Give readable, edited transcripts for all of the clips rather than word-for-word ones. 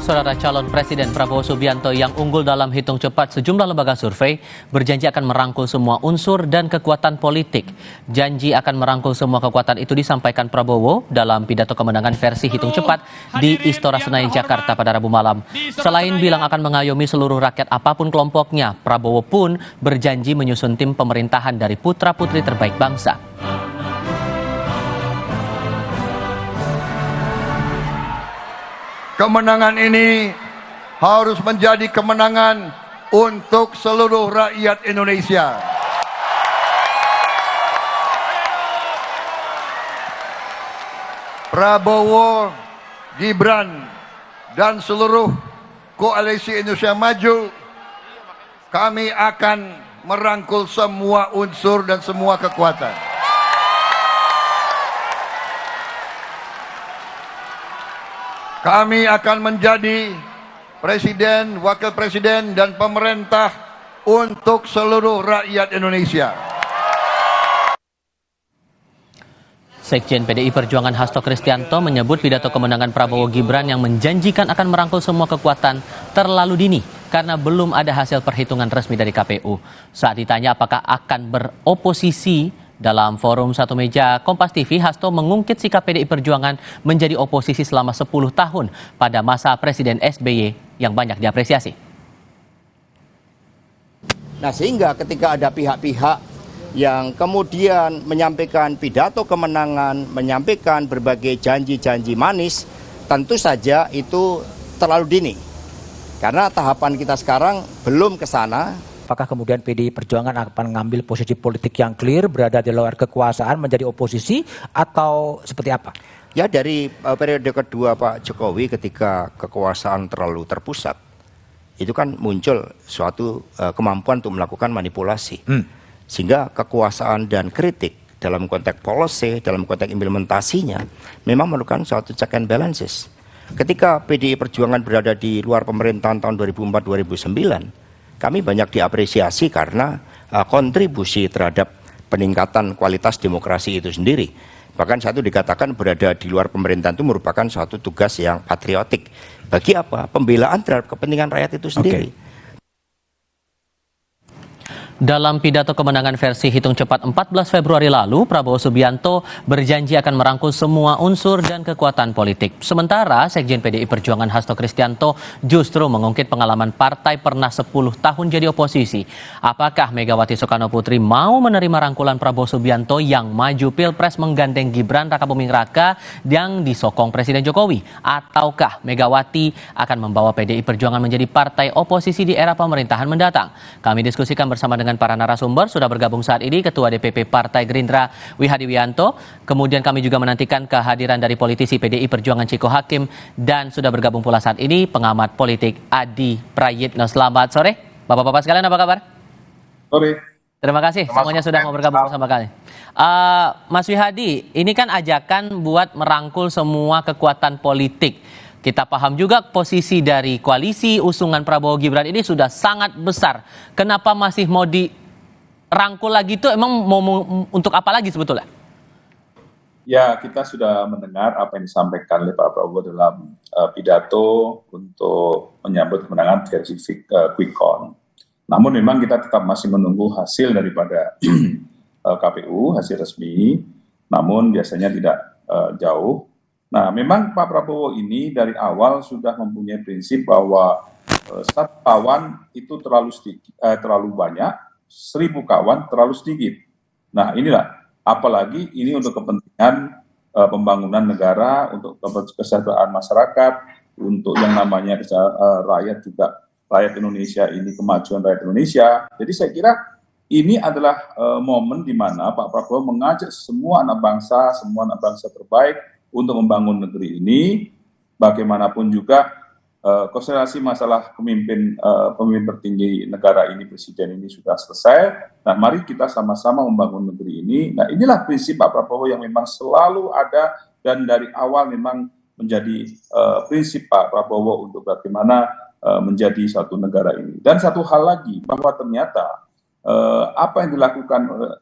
Saudara calon Presiden Prabowo Subianto yang unggul dalam hitung cepat sejumlah lembaga survei berjanji akan merangkul semua unsur dan kekuatan politik. Janji akan merangkul semua kekuatan itu disampaikan Prabowo dalam pidato kemenangan versi hitung cepat di Istora Senayan, Jakarta pada Rabu malam. Selain bilang akan mengayomi seluruh rakyat apapun kelompoknya, Prabowo pun berjanji menyusun tim pemerintahan dari putra-putri terbaik bangsa. Kemenangan ini harus menjadi kemenangan untuk seluruh rakyat Indonesia. Prabowo, Gibran, dan seluruh koalisi Indonesia Maju, kami akan merangkul semua unsur dan semua kekuatan. Kami akan menjadi presiden, wakil presiden, dan pemerintah untuk seluruh rakyat Indonesia. Sekjen PDI Perjuangan Hasto Kristianto menyebut pidato kemenangan Prabowo Gibran yang menjanjikan akan merangkul semua kekuatan terlalu dini karena belum ada hasil perhitungan resmi dari KPU. Saat ditanya apakah akan beroposisi dalam forum Satu Meja Kompas TV, Hasto mengungkit sikap PDI Perjuangan menjadi oposisi selama 10 tahun pada masa Presiden SBY yang banyak diapresiasi. Nah, sehingga ketika ada pihak-pihak yang kemudian menyampaikan pidato kemenangan, menyampaikan berbagai janji-janji manis, tentu saja itu terlalu dini. Karena tahapan kita sekarang belum ke sana. Apakah kemudian PDI Perjuangan akan mengambil posisi politik yang clear, berada di luar kekuasaan, menjadi oposisi, atau seperti apa? Ya, dari periode kedua Pak Jokowi ketika kekuasaan terlalu terpusat, itu kan muncul suatu kemampuan untuk melakukan manipulasi. Sehingga kekuasaan dan kritik dalam konteks policy, dalam konteks implementasinya, memang memerlukan suatu check and balances. Ketika PDI Perjuangan berada di luar pemerintahan tahun 2004-2009, kami banyak diapresiasi karena kontribusi terhadap peningkatan kualitas demokrasi itu sendiri. Bahkan satu dikatakan berada di luar pemerintahan itu merupakan suatu tugas yang patriotik. Bagi apa? Pembelaan terhadap kepentingan rakyat itu sendiri. Dalam pidato kemenangan versi hitung cepat 14 Februari lalu, Prabowo Subianto berjanji akan merangkul semua unsur dan kekuatan politik. Sementara Sekjen PDI Perjuangan Hasto Kristianto justru mengungkit pengalaman partai pernah 10 tahun jadi oposisi. Apakah Megawati Soekarno Putri mau menerima rangkulan Prabowo Subianto yang maju Pilpres menggandeng Gibran Rakabuming Raka yang disokong Presiden Jokowi? Ataukah Megawati akan membawa PDI Perjuangan menjadi partai oposisi di era pemerintahan mendatang? Kami diskusikan bersama dengan para narasumber. Sudah bergabung saat ini Ketua DPP Partai Gerindra Wihadi Wianto. Kemudian kami juga menantikan kehadiran dari politisi PDI Perjuangan Ciko Hakim, dan sudah bergabung pula saat ini pengamat politik Adi Prayitno. Selamat sore Bapak-bapak sekalian, apa kabar? Sore. Terima kasih semuanya sudah mau bergabung bersama kami. Mas Wihadi, ini kan ajakan buat merangkul semua kekuatan politik. Kita paham juga posisi dari koalisi usungan Prabowo Gibran ini sudah sangat besar. Kenapa masih mau dirangkul lagi itu? Emang mau untuk apa lagi sebetulnya? Ya, kita sudah mendengar apa yang disampaikan oleh Pak Prabowo dalam pidato untuk menyambut kemenangan versi quick count. Namun memang kita tetap masih menunggu hasil daripada KPU, hasil resmi. Namun biasanya tidak jauh. Nah, memang Pak Prabowo ini dari awal sudah mempunyai prinsip bahwa 1 kawan itu terlalu banyak, 1000 kawan terlalu sedikit. Nah, inilah, apalagi ini untuk kepentingan pembangunan negara, untuk kesejahteraan masyarakat, untuk yang namanya rakyat juga, rakyat Indonesia ini, kemajuan rakyat Indonesia. Jadi saya kira ini adalah momen di mana Pak Prabowo mengajak semua anak bangsa terbaik untuk membangun negeri ini. Bagaimanapun juga konsentrasi masalah pemimpin tertinggi negara ini, presiden ini sudah selesai. Nah, mari kita sama-sama membangun negeri ini. Nah, inilah prinsip Pak Prabowo yang memang selalu ada dan dari awal memang menjadi prinsip Pak Prabowo untuk bagaimana menjadi satu negara ini. Dan satu hal lagi, bahwa ternyata apa yang dilakukan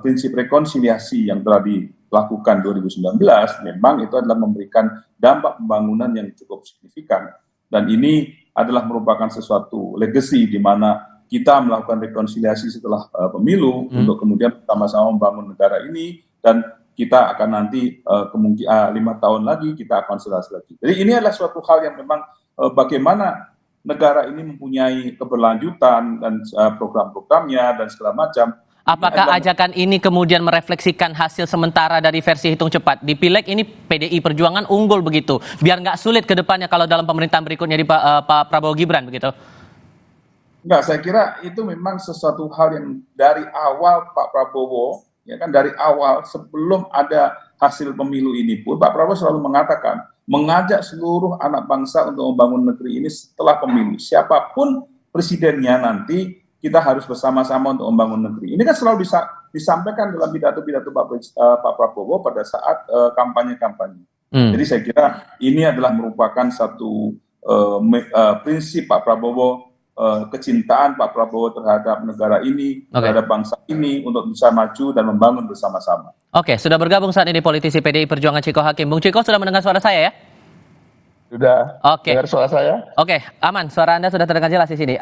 prinsip rekonsiliasi yang telah dilakukan 2019 memang itu adalah memberikan dampak pembangunan yang cukup signifikan. Dan ini adalah merupakan sesuatu legacy di mana kita melakukan rekonsiliasi setelah pemilu untuk kemudian sama-sama membangun negara ini, dan kita akan nanti kemungkinan 5 tahun lagi kita akan konsolidasi lagi. Jadi ini adalah suatu hal yang memang bagaimana negara ini mempunyai keberlanjutan dan program-programnya dan segala macam. Apakah ajakan ini kemudian merefleksikan hasil sementara dari versi hitung cepat? Di Pileg ini PDI Perjuangan unggul begitu, biar nggak sulit ke depannya kalau dalam pemerintahan berikutnya di Pak Prabowo Gibran begitu? Enggak, saya kira itu memang sesuatu hal yang dari awal Pak Prabowo, ya kan, dari awal sebelum ada hasil pemilu ini pun Pak Prabowo selalu mengatakan, mengajak seluruh anak bangsa untuk membangun negeri ini setelah pemilu. Siapapun presidennya nanti, kita harus bersama-sama untuk membangun negeri. Ini kan selalu disampaikan dalam pidato-pidato Pak Prabowo pada saat kampanye-kampanye. Jadi saya kira ini adalah merupakan satu prinsip Pak Prabowo, kecintaan Pak Prabowo terhadap negara ini, terhadap bangsa ini, untuk bisa maju dan membangun bersama-sama. Oke, sudah bergabung saat ini politisi PDI Perjuangan Chiko Hakim. Bung Chiko, sudah mendengar suara saya ya? Sudah. Oke. Dengar suara saya? Oke, aman. Suara Anda sudah terdengar jelas di sini.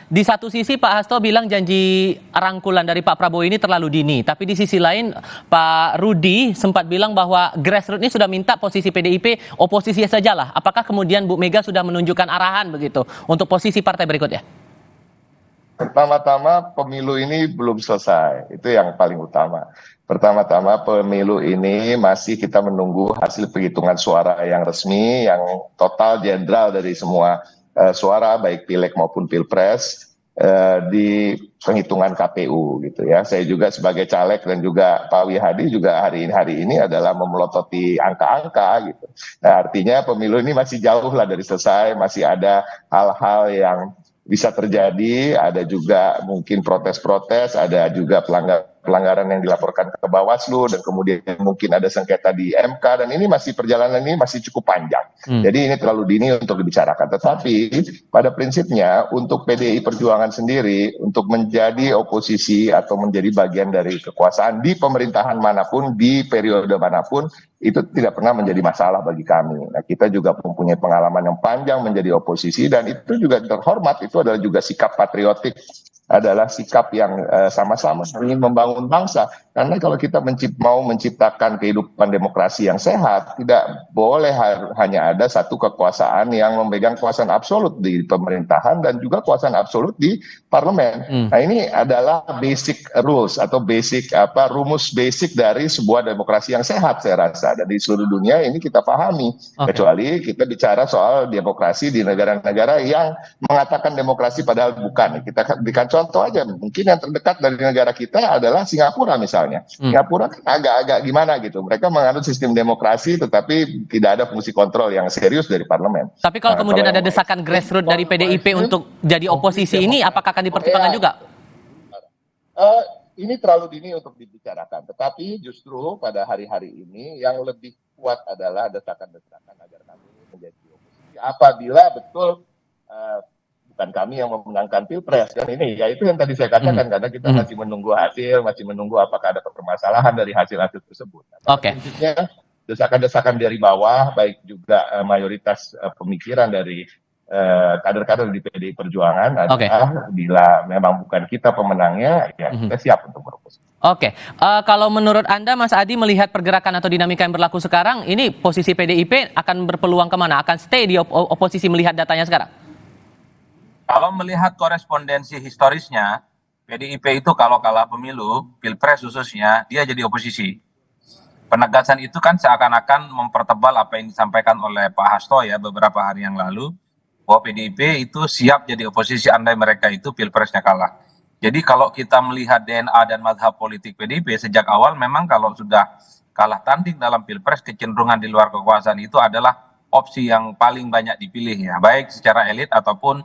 Di satu sisi Pak Hasto bilang janji rangkulan dari Pak Prabowo ini terlalu dini. Tapi di sisi lain Pak Rudi sempat bilang bahwa grassroots ini sudah minta posisi PDIP oposisi sajalah. Apakah kemudian Bu Mega sudah menunjukkan arahan begitu untuk posisi partai berikutnya? Pertama-tama pemilu ini belum selesai. Itu yang paling utama. Pertama-tama pemilu ini masih kita menunggu hasil penghitungan suara yang resmi, yang total jenderal dari semua suara baik pileg maupun pilpres di penghitungan KPU gitu ya. Saya juga sebagai caleg dan juga Pak Wihadi juga hari ini adalah memelototi angka-angka gitu. Nah, artinya pemilu ini masih jauh lah dari selesai, masih ada hal-hal yang bisa terjadi, ada juga mungkin protes-protes, ada juga pelanggaran yang dilaporkan ke Bawaslu, dan kemudian mungkin ada sengketa di MK, dan ini perjalanan ini masih cukup panjang. Jadi ini terlalu dini untuk dibicarakan. Tetapi pada prinsipnya untuk PDI Perjuangan sendiri untuk menjadi oposisi atau menjadi bagian dari kekuasaan di pemerintahan manapun, di periode manapun, itu tidak pernah menjadi masalah bagi kami. Nah, kita juga mempunyai pengalaman yang panjang menjadi oposisi, dan itu juga terhormat. Itu adalah juga sikap patriotik, adalah sikap yang sama-sama ingin membangun bangsa. Karena kalau kita mau menciptakan kehidupan demokrasi yang sehat, tidak boleh hanya ada satu kekuasaan yang memegang kekuasaan absolut di pemerintahan dan juga kekuasaan absolut di parlemen. Nah, ini adalah basic rules atau rumus basic dari sebuah demokrasi yang sehat, saya rasa. Dan di seluruh dunia ini kita pahami. Kecuali kita bicara soal demokrasi di negara-negara yang mengatakan demokrasi padahal bukan. Kita berikan contoh aja, mungkin yang terdekat dari negara kita adalah Singapura misalnya. Singapura kan agak-agak gimana gitu. Mereka menganut sistem demokrasi tetapi tidak ada fungsi kontrol yang serius dari parlemen. Tapi kalau kemudian ada desakan grassroots dari PDIP untuk jadi oposisi ini, apakah akan dipertimbangkan juga? Ini terlalu dini untuk dibicarakan. Tetapi justru pada hari-hari ini yang lebih kuat adalah desakan-desakan agar kami menjadi oposisi. Apabila betul bukan kami yang memenangkan pilpres, dan ini ya itu yang tadi saya katakan, karena kita masih menunggu hasil, masih menunggu apakah ada permasalahan dari hasil-hasil tersebut. Prinsipnya desakan-desakan dari bawah, baik juga mayoritas pemikiran dari kader-kader di PDI Perjuangan adalah bila memang bukan kita pemenangnya, ya kita siap untuk beroposisi. Kalau menurut Anda, Mas Adi, melihat pergerakan atau dinamika yang berlaku sekarang, ini posisi PDIP akan berpeluang kemana? Akan stay di oposisi melihat datanya sekarang? Kalau melihat korespondensi historisnya, PDIP itu kalau kalah pemilu, pilpres khususnya, dia jadi oposisi. Penegasan itu kan seakan-akan mempertebal apa yang disampaikan oleh Pak Hasto ya beberapa hari yang lalu, bahwa PDIP itu siap jadi oposisi andai mereka itu pilpresnya kalah. Jadi kalau kita melihat DNA dan madhab politik PDIP sejak awal, memang kalau sudah kalah tanding dalam pilpres, kecenderungan di luar kekuasaan itu adalah opsi yang paling banyak dipilih ya, baik secara elit ataupun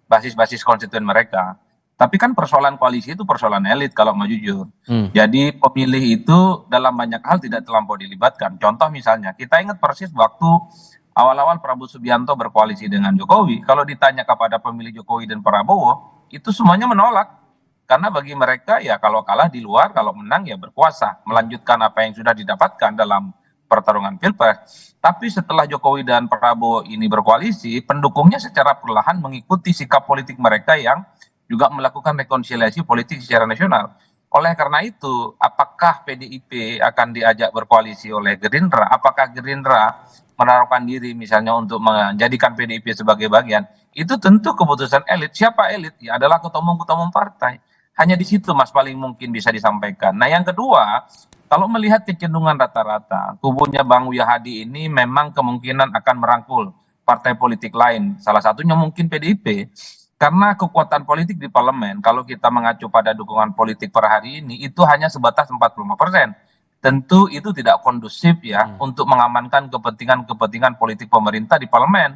basis-basis konstituen mereka. Tapi kan persoalan koalisi itu persoalan elit kalau mau jujur. Jadi pemilih itu dalam banyak hal tidak terlampau dilibatkan. Contoh misalnya, kita ingat persis waktu awal-awal Prabowo Subianto berkoalisi dengan Jokowi. Kalau ditanya kepada pemilih Jokowi dan Prabowo, itu semuanya menolak. Karena bagi mereka ya kalau kalah di luar, kalau menang ya berkuasa. Melanjutkan apa yang sudah didapatkan dalam pertarungan Pilpres. Tapi setelah Jokowi dan Prabowo ini berkoalisi, pendukungnya secara perlahan mengikuti sikap politik mereka yang juga melakukan rekonsiliasi politik secara nasional. Oleh karena itu, apakah PDIP akan diajak berkoalisi oleh Gerindra? Apakah Gerindra menaruhkan diri misalnya untuk menjadikan PDIP sebagai bagian? Itu tentu keputusan elit. Siapa elit? Ya adalah ketua umum partai. Hanya di situ Mas paling mungkin bisa disampaikan. Nah yang kedua, kalau melihat kecenderungan rata-rata, kubunya Bang Buya Hadi ini memang kemungkinan akan merangkul partai politik lain. Salah satunya mungkin PDIP. Karena kekuatan politik di parlemen, kalau kita mengacu pada dukungan politik per hari ini, itu hanya sebatas 45%. Tentu itu tidak kondusif ya untuk mengamankan kepentingan politik pemerintah di parlemen.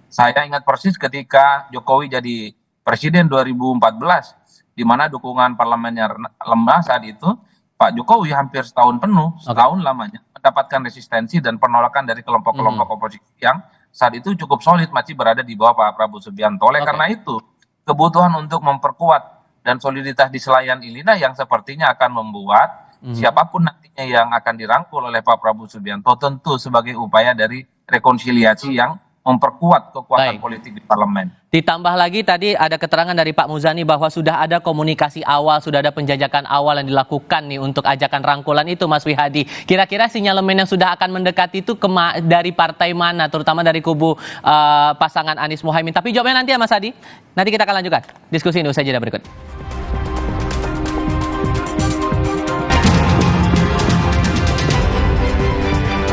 Saya ingat persis ketika Jokowi jadi presiden 2014, di mana dukungan parlemennya lemah saat itu, Pak Jokowi hampir setahun penuh, setahun lamanya, mendapatkan resistensi dan penolakan dari kelompok-kelompok oposisi yang saat itu cukup solid, masih berada di bawah Pak Prabowo Subianto. Oleh karena itu, kebutuhan untuk memperkuat dan soliditas di Senayan inilah yang sepertinya akan membuat siapapun nantinya yang akan dirangkul oleh Pak Prabowo Subianto tentu sebagai upaya dari rekonsiliasi yang memperkuat kekuatan politik di parlemen. Ditambah lagi tadi ada keterangan dari Pak Muzani bahwa sudah ada komunikasi awal, sudah ada penjajakan awal yang dilakukan nih untuk ajakan rangkulan itu Mas Wihadi. Kira-kira sinyalemen yang sudah akan mendekati itu dari partai mana, terutama dari kubu pasangan Anies Mohaimin. Tapi jawabnya nanti ya Mas Hadi. Nanti kita akan lanjutkan diskusi ini usai jeda berikut.